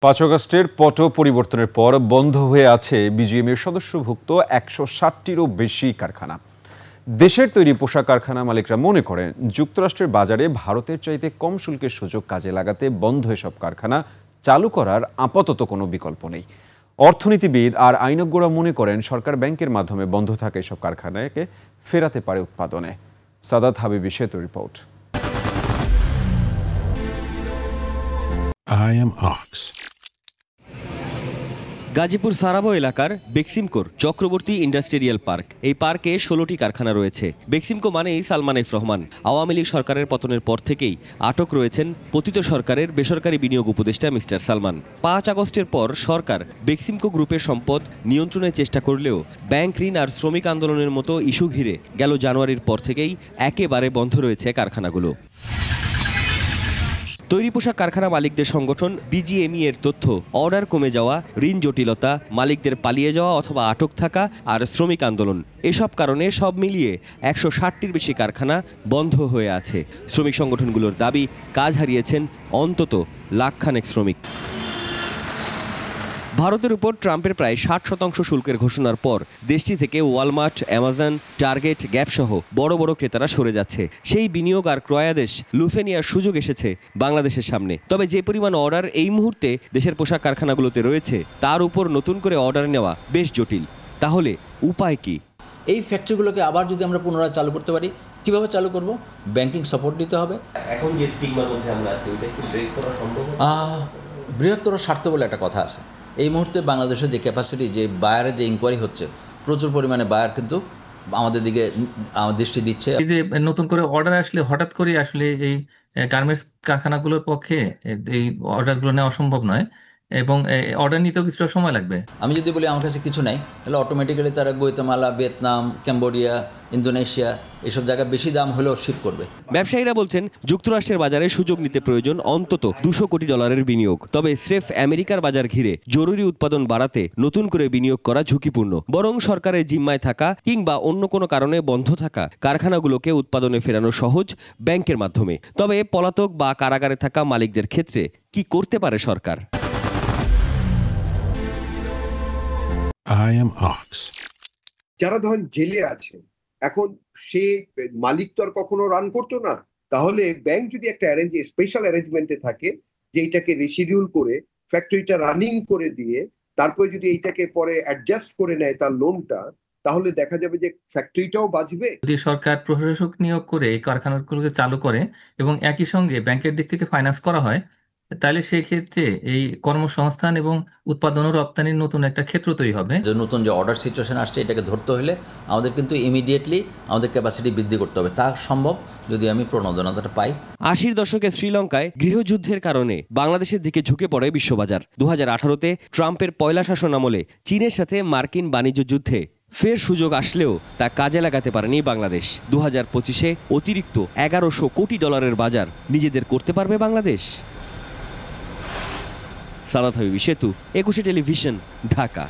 5 আগস্টের পট পরিবর্তনের পর বন্ধ হয়ে আছে বিজিএমইএর সদস্যভুক্ত 160টিরও বেশি কারখানা। দেশের তৈরি পোশাক কারখানা মালিকরা মনে করেন, যুক্তরাষ্ট্রের বাজারে ভারতের চাইতে কম শুল্কের সুযোগ কাজে লাগাতে বন্ধ এসব কারখানা চালু করার আপাতত কোনো বিকল্প নেই। অর্থনীতিবিদ আর আইনজ্ঞরা মনে করেন, সরকার ব্যাংকের মাধ্যমে বন্ধ থাকা এসব কারখানাকে ফেরাতে পারে উৎপাদনে। Sadat Habibi Setu report. I am Ox. Gazipur Sarabo এলাকার বেক্সিমকোর চক্রবর্তী ইন্ডাস্ট্রিয়াল পার্ক। এই পার্কে 16টি কারখানা রয়েছে। বেক্সিমকো মানেই সালমান এফ রহমান। আওয়ামী লীগ সরকারের পতনের পর থেকেই আটক রয়েছেন পতিত সরকারের বেসরকারি বিনিয়োগ উপদেষ্টা মিস্টার সালমান। 5 আগস্টের পর সরকার বেক্সিমকো গ্রুপের সম্পদ নিয়ন্ত্রণের চেষ্টা করলেও ব্যাংক ঋণ আর শ্রমিক আন্দোলনের মতো ইস্যু ঘিরে গেল জানুয়ারির পর থেকেই একেবারে বন্ধ রয়েছে কারখানাগুলো। তৈরি পোশাক কারখানা মালিকদের সংগঠন বিজিএমই এর তথ্য, অর্ডার কমে যাওয়া, ঋণ জটিলতা, মালিকদের পালিয়ে যাওয়া অথবা আটক থাকা আর শ্রমিক আন্দোলন, এসব কারণে সব মিলিয়ে 160টির বেশি কারখানা বন্ধ হয়ে আছে। শ্রমিক সংগঠনগুলোর দাবি, কাজ হারিয়েছেন অন্তত লাখখানেক শ্রমিক। ভারতের উপর ট্রাম্পের প্রায় 60% শুল্কের ঘোষণার পর দেশটি থেকে ওয়ালমার্ট, অ্যামাজন, টার্গেট, গ্যাপ সহ বড় বড় ক্রেতারা সরে যাচ্ছে। সেই বিনিয়োগ আর ক্রয়াদেশ লুফে নেওয়ার সুযোগ এসেছে বাংলাদেশের সামনে। তবে যে পরিমাণ অর্ডার এই মুহূর্তে দেশের পোশাক কারখানাগুলোতে রয়েছে, তার উপর নতুন করে অর্ডার নেওয়া বেশ জটিল। তাহলে উপায় কি? এই ফ্যাক্টরিগুলোকে আবার যদি আমরা পুনরায় চালু করতে পারি, কিভাবে চালু করব? ব্যাংকিং সাপোর্ট দিতে হবে। এখন যে স্টিগমার মধ্যে আমরা আছি, ওটা কি ব্রেক করা সম্ভব? বৃহত্তর স্বার্থ বলে একটা কথা আছে। এই মুহূর্তে বাংলাদেশের যে ক্যাপাসিটি, যে বায়ারের যে ইনকোয়ারি হচ্ছে, প্রচুর পরিমাণে বায়ার কিন্তু আমাদের দিকে দৃষ্টি দিচ্ছে। এই যে নতুন করে অর্ডার আসলে হঠাৎ করে আসলে এই গার্মেন্টস কারখানাগুলোর পক্ষে এই অর্ডারগুলো নেওয়া সম্ভব নয় এবং অর্ডার নিতেও কিছুটা সময় লাগবে। আমি যদি বলি আমার কাছে কিছু নাই, তাহলে অটোমেটিক্যালি তারা গুয়াতেমালা, ভিয়েতনাম, কম্বোডিয়া, ইন্দোনেশিয়া এসব জায়গায় বেশি দাম হলেও শিপ করবে। ব্যবসায়ীরা বলছেন, যুক্তরাষ্ট্রের বাজারে সুযোগ নিতে প্রয়োজন অন্তত $200 কোটি বিনিয়োগ। তবে স্রেফ আমেরিকার বাজার ঘিরে জরুরি উৎপাদন বাড়াতে নতুন করে বিনিয়োগ করা ঝুঁকিপূর্ণ। বরং সরকারের জিম্মায় থাকা কিংবা অন্য কোনো কারণে বন্ধ থাকা কারখানাগুলোকে উৎপাদনে ফেরানো সহজ ব্যাংকের মাধ্যমে। তবে পলাতক বা কারাগারে থাকা মালিকদের ক্ষেত্রে কি করতে পারে সরকার? I am Ox. যারা ধরেন জেলে আছে, এখন সে মালিক তো আর কখনো রান করতো না, তাহলে ব্যাংক যদি একটা স্পেশাল অ্যারেঞ্জমেন্টে থাকে যে এইটাকে রিশিডিউল করে ফ্যাক্টরিটা রানিং করে দিয়ে তারপরে যদি এইটাকে পরে অ্যাডজাস্ট করে নেয় তার লোনটা, তাহলে দেখা যাবে যে ফ্যাক্টরিটাও বাঁচবে। যদি সরকার প্রশাসক নিয়োগ করে এই কারখানাগুলোকে চালু করে এবং একই সঙ্গে ব্যাংকের দিক থেকে ফাইন্যান্স করা হয়, তাহলে সেই ক্ষেত্রে এই কর্মসংস্থান এবং উৎপাদন ও রপ্তানির নতুন একটা ক্ষেত্র তৈরি হবে। যে নতুন যে অর্ডার সিচুয়েশন আসছে, এটাকে ধরতে হলে আমাদের কিন্তু ইমিডিয়েটলি আমাদের ক্যাপাসিটি বৃদ্ধি করতে হবে। তা সম্ভব যদি আমি প্রণোদনাটা পাই। 80-র দশকে শ্রীলঙ্কায় গৃহযুদ্ধের কারণে বাংলাদেশের দিকে ঝুঁকে পড়ে বিশ্ববাজার। 2018-তে ট্রাম্পের পয়লা শাসন আমলে চীনের সাথে মার্কিন বাণিজ্য যুদ্ধে ফের সুযোগ আসলেও তা কাজে লাগাতে পারেনি বাংলাদেশ। 2025-এ অতিরিক্ত $1100 কোটি বাজার নিজেদের করতে পারবে বাংলাদেশ? সাদাত হাবিবি সেতু, 21 টেলিভিশন, ঢাকা।